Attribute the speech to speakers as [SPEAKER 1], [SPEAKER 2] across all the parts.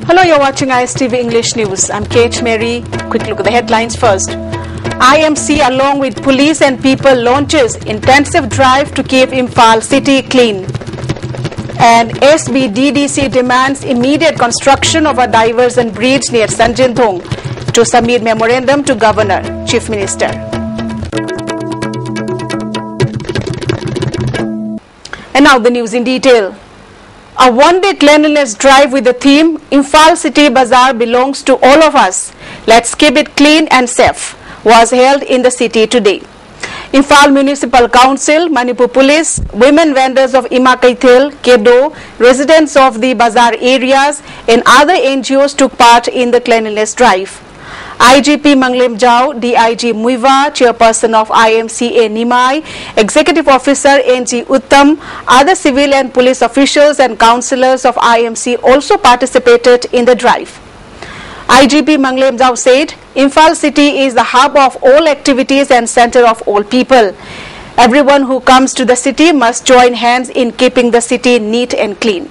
[SPEAKER 1] Hello, you're watching ISTV English News. I'm Kate Mary. Quick look at the headlines first. IMC along with police and people launches intensive drive to keep Imphal city clean. And SBDDC demands immediate construction of a diversion bridge near Sanjinthong to submit memorandum to Governor, Chief Minister. And now the news in detail. A one-day cleanliness drive with the theme Imphal City Bazaar belongs to all of us. Let's keep it clean and safe was held in the city today. Imphal Municipal Council, Manipur Police, women vendors of Ima Kaithil, Kedo, residents of the bazaar areas and other NGOs took part in the cleanliness drive. IGP Manglem Jao, DIG Muiva, Chairperson of IMCA Nimai, Executive Officer NG Uttam, other civil and police officials and councillors of IMC also participated in the drive. IGP Manglem Jao said, Imphal city is the hub of all activities and center of all people. Everyone who comes to the city must join hands in keeping the city neat and clean.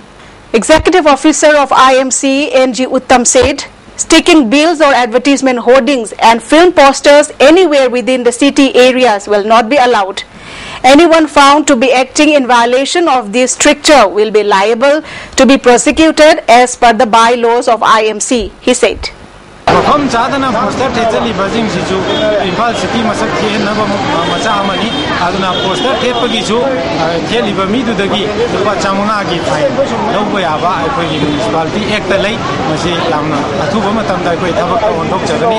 [SPEAKER 1] Executive Officer of IMC NG Uttam said, sticking bills or advertisement hoardings and film posters anywhere within the city areas will not be allowed. Anyone found to be acting in violation of this stricture will be liable to be prosecuted as per the bylaws of IMC, he said.
[SPEAKER 2] Imphal City masak naba macha amani aduna poster thepagi chu theliba mi du dagi lupa chamuna gi fine lobwa yaba akhoi municipality act lei masi yamna athuba matam da koi thabak ondok chagani.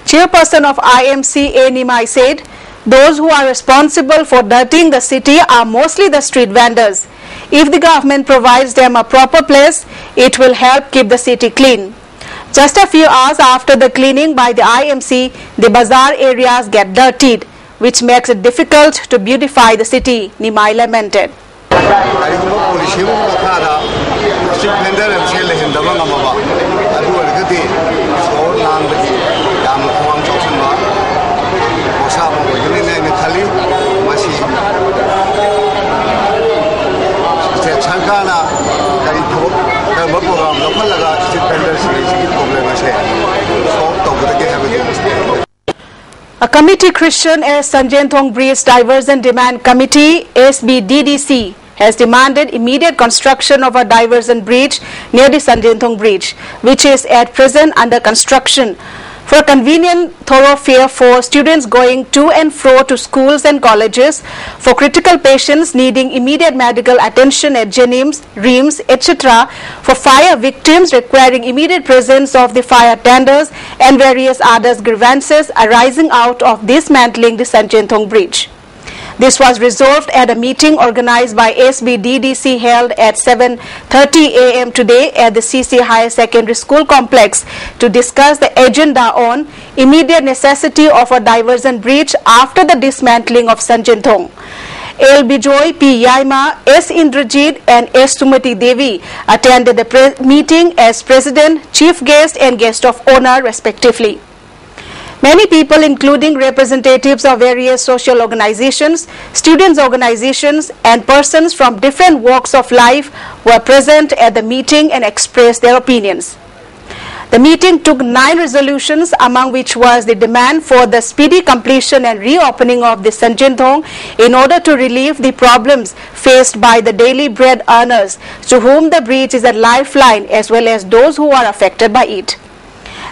[SPEAKER 1] Chairperson of IMC Nimai said, those who are responsible for dirtying the city are mostly the street vendors. If the government provides them a proper place, it will help keep the city clean. Just a few hours after the cleaning by the IMC, the bazaar areas get dirtied, which makes it difficult to beautify the city, Nimai lamented. A committee Christian as Sanjinthong Bridge Diversion Demand Committee SBDDC has demanded immediate construction of a diversion bridge near the Sanjinthong Bridge, which is at present under construction, for a convenient thoroughfare for students going to and fro to schools and colleges, for critical patients needing immediate medical attention at Jenims, Reams, etc., for fire victims requiring immediate presence of the fire tenders and various other grievances arising out of dismantling the Sanjinthong Bridge. This was resolved at a meeting organized by SBDDC held at 7:30 a.m. today at the CC Higher Secondary School complex to discuss the agenda on immediate necessity of a diversion bridge after the dismantling of Sanjinthong. L. Bijoy, P. Yaima, S. Indrajit and S. Sumati Devi attended the meeting as President, Chief Guest and Guest of Honor respectively. Many people, including representatives of various social organizations, students' organizations, and persons from different walks of life were present at the meeting and expressed their opinions. The meeting took 9 resolutions, among which was the demand for the speedy completion and reopening of the Sanjinthong in order to relieve the problems faced by the daily bread earners, to whom the bridge is a lifeline, as well as those who are affected by it.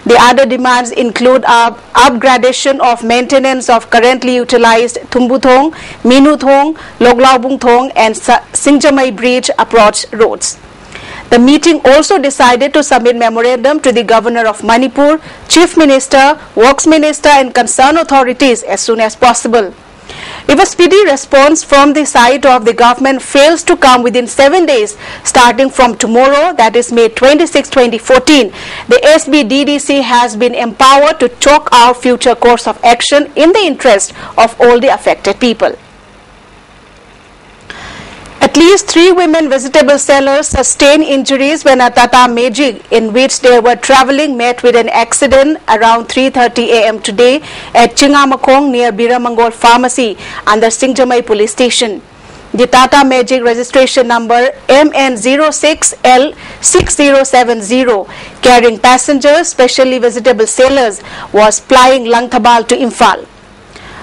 [SPEAKER 1] The other demands include upgradation of maintenance of currently utilized Thumbuthong, Minuthong, Loglaubungthong and Singjamai Bridge approach roads. The meeting also decided to submit memorandum to the Governor of Manipur, Chief Minister, Works Minister and concerned authorities as soon as possible. If a speedy response from the side of the government fails to come within 7 days, starting from tomorrow, that is May 26, 2014, the SBDDC has been empowered to chalk out future course of action in the interest of all the affected people. At least 3 women vegetable sellers sustained injuries when a Tata Magic in which they were travelling met with an accident around 3:30 am today at Chingamakong near Biramangol Pharmacy under Singjamai Police Station. The Tata Magic registration number MN06L6070 carrying passengers, especially vegetable sellers, was plying Langthabal to Imphal.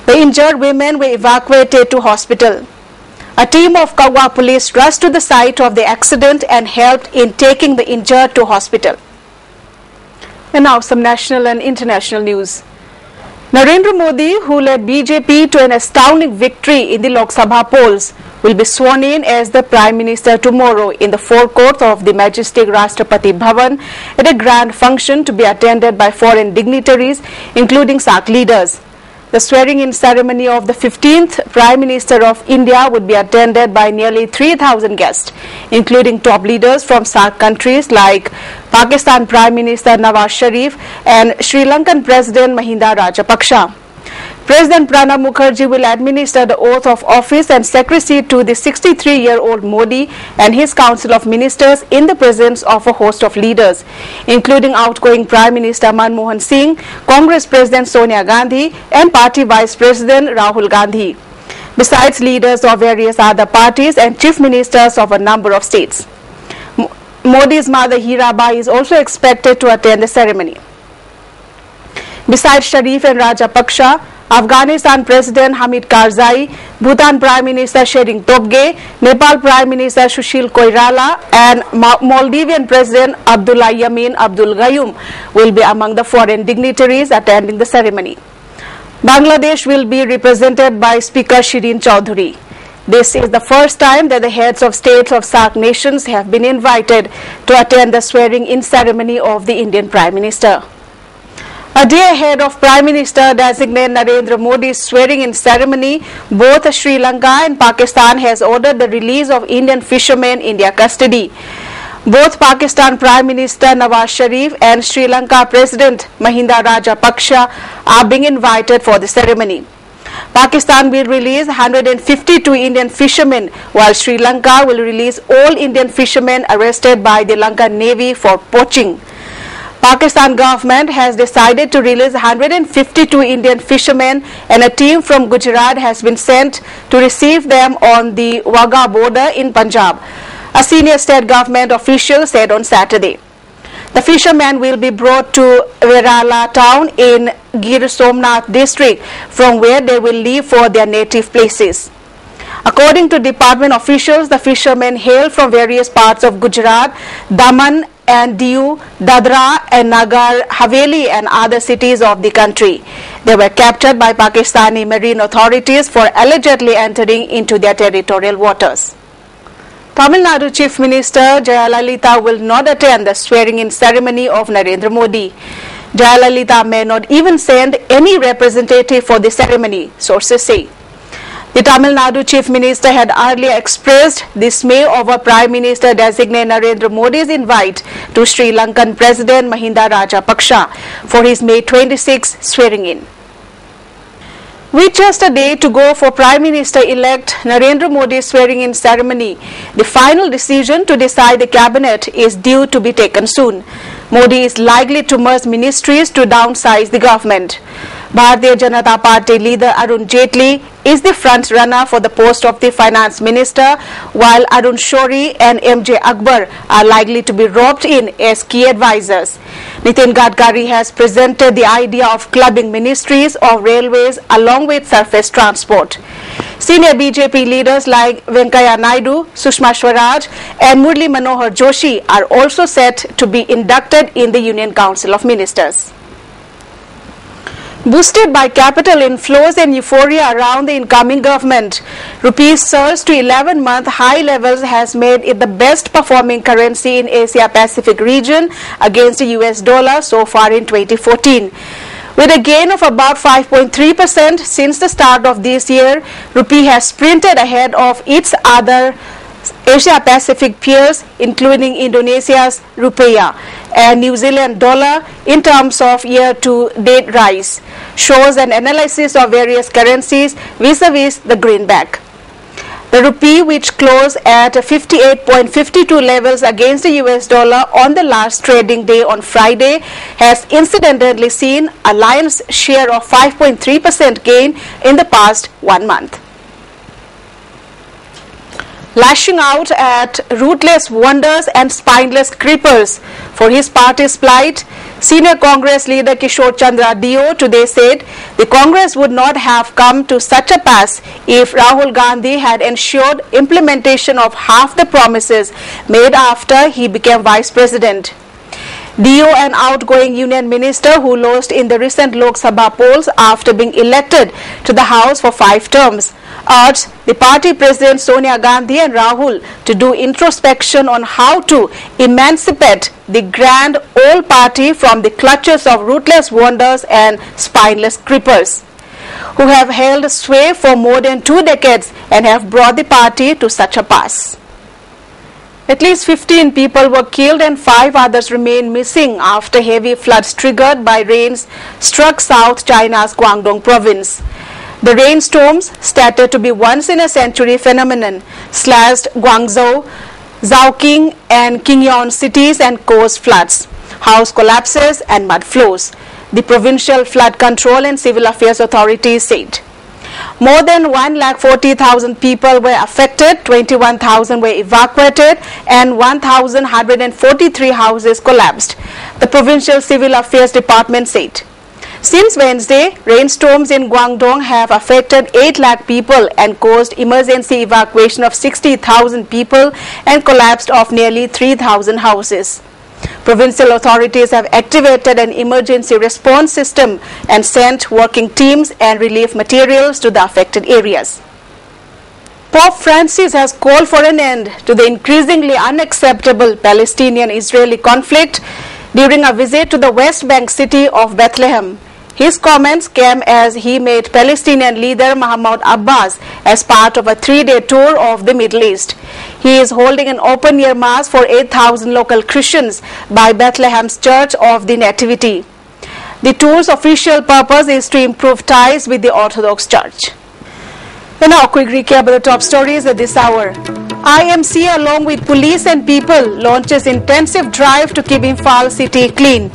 [SPEAKER 1] The injured women were evacuated to hospital. A team of Kawa police rushed to the site of the accident and helped in taking the injured to hospital. And now some national and international news. Narendra Modi, who led BJP to an astounding victory in the Lok Sabha polls, will be sworn in as the Prime Minister tomorrow in the forecourt of the majestic Rashtrapati Bhavan at a grand function to be attended by foreign dignitaries, including SAARC leaders. The swearing-in ceremony of the 15th Prime Minister of India would be attended by nearly 3,000 guests, including top leaders from SAARC countries like Pakistan Prime Minister Nawaz Sharif and Sri Lankan President Mahinda Rajapaksa. President Pranab Mukherjee will administer the oath of office and secrecy to the 63-year-old Modi and his Council of Ministers in the presence of a host of leaders, including outgoing Prime Minister Manmohan Singh, Congress President Sonia Gandhi and Party Vice President Rahul Gandhi, besides leaders of various other parties and chief ministers of a number of states. Modi's mother Hirabai is also expected to attend the ceremony. Besides Sharif and Rajapaksa, Afghanistan President Hamid Karzai, Bhutan Prime Minister Shering Tobge, Nepal Prime Minister Sushil Koirala and Maldivian President Abdullah Yamin Abdul Gayoom will be among the foreign dignitaries attending the ceremony. Bangladesh will be represented by Speaker Shirin Chaudhuri. This is the first time that the heads of states of SAARC nations have been invited to attend the swearing-in ceremony of the Indian Prime Minister. A day ahead of Prime Minister designate Narendra Modi's swearing-in ceremony, both Sri Lanka and Pakistan has ordered the release of Indian fishermen in their custody. Both Pakistan Prime Minister Nawaz Sharif and Sri Lanka President Mahinda Rajapaksa are being invited for the ceremony. Pakistan will release 152 Indian fishermen, while Sri Lanka will release all Indian fishermen arrested by the Lankan Navy for poaching. Pakistan government has decided to release 152 Indian fishermen and a team from Gujarat has been sent to receive them on the Wagah border in Punjab, a senior state government official said on Saturday. The fishermen will be brought to Verala town in Gir Somnath district, from where they will leave for their native places. According to department officials, the fishermen hail from various parts of Gujarat, Daman and Diu, Dadra and Nagar Haveli and other cities of the country. They were captured by Pakistani marine authorities for allegedly entering into their territorial waters. Tamil Nadu Chief Minister Jayalalitha will not attend the swearing-in ceremony of Narendra Modi. Jayalalitha may not even send any representative for the ceremony, sources say. The Tamil Nadu Chief Minister had earlier expressed dismay over Prime Minister designate Narendra Modi's invite to Sri Lankan President Mahinda Rajapaksa for his May 26 swearing-in. With just a day to go for Prime Minister-elect Narendra Modi's swearing-in ceremony, the final decision to decide the cabinet is due to be taken soon. Modi is likely to merge ministries to downsize the government. Bharatiya Janata Party leader Arun Jaitley is the front runner for the post of the finance minister, while Arun Shourie and MJ Akbar are likely to be roped in as key advisors. Nitin Gadkari has presented the idea of clubbing ministries of railways along with surface transport. Senior BJP leaders like Venkaiah Naidu, Sushma Swaraj and Murli Manohar Joshi are also set to be inducted in the Union Council of Ministers. Boosted by capital inflows and euphoria around the incoming government, rupees surge to 11-month high levels has made it the best performing currency in Asia Pacific region against the US dollar so far in 2014. With a gain of about 5.3% since the start of this year, rupee has sprinted ahead of its other Asia Pacific peers, including Indonesia's rupiah and New Zealand dollar in terms of year-to-date rise, shows an analysis of various currencies vis-a-vis the greenback. The rupee, which closed at 58.52 levels against the US dollar on the last trading day on Friday, has incidentally seen a lion's share of 5.3% gain in the past 1 month. Lashing out at ruthless wonders and spineless creepers for his party's plight, senior Congress leader Kishore Chandra Dio today said the Congress would not have come to such a pass if Rahul Gandhi had ensured implementation of half the promises made after he became vice president. Dio, an outgoing union minister who lost in the recent Lok Sabha polls after being elected to the House for 5 terms, urged the party president Sonia Gandhi and Rahul to do introspection on how to emancipate the grand old party from the clutches of ruthless wonders and spineless creepers, who have held sway for more than 2 decades and have brought the party to such a pass. At least 15 people were killed and 5 others remain missing after heavy floods triggered by rains struck South China's Guangdong province. The rainstorms, stated to be once-in-a-century phenomenon, slashed Guangzhou, Zhaoqing and Qingyuan cities and caused floods, house collapses and mud flows, the provincial flood control and civil affairs authorities said. More than 140,000 people were affected, 21,000 were evacuated and 1,143 houses collapsed, the provincial civil affairs department said. Since Wednesday, rainstorms in Guangdong have affected 8 lakh people and caused emergency evacuation of 60,000 people and collapse of nearly 3,000 houses. Provincial authorities have activated an emergency response system and sent working teams and relief materials to the affected areas. Pope Francis has called for an end to the increasingly unacceptable Palestinian-Israeli conflict during a visit to the West Bank city of Bethlehem. His comments came as he met Palestinian leader Mahmoud Abbas as part of a 3-day tour of the Middle East. He is holding an open-air mass for 8,000 local Christians by Bethlehem's Church of the Nativity. The tour's official purpose is to improve ties with the Orthodox Church. And now a quick recap of the top stories at this hour. IMC, along with police and people, launches intensive drive to keep Imphal city clean.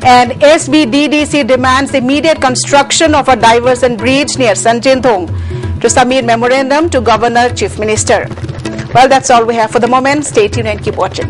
[SPEAKER 1] And SBDDC demands immediate construction of a diversion bridge near Sanjinthong to submit memorandum to Governor Chief Minister. Well, that's all we have for the moment. Stay tuned and keep watching.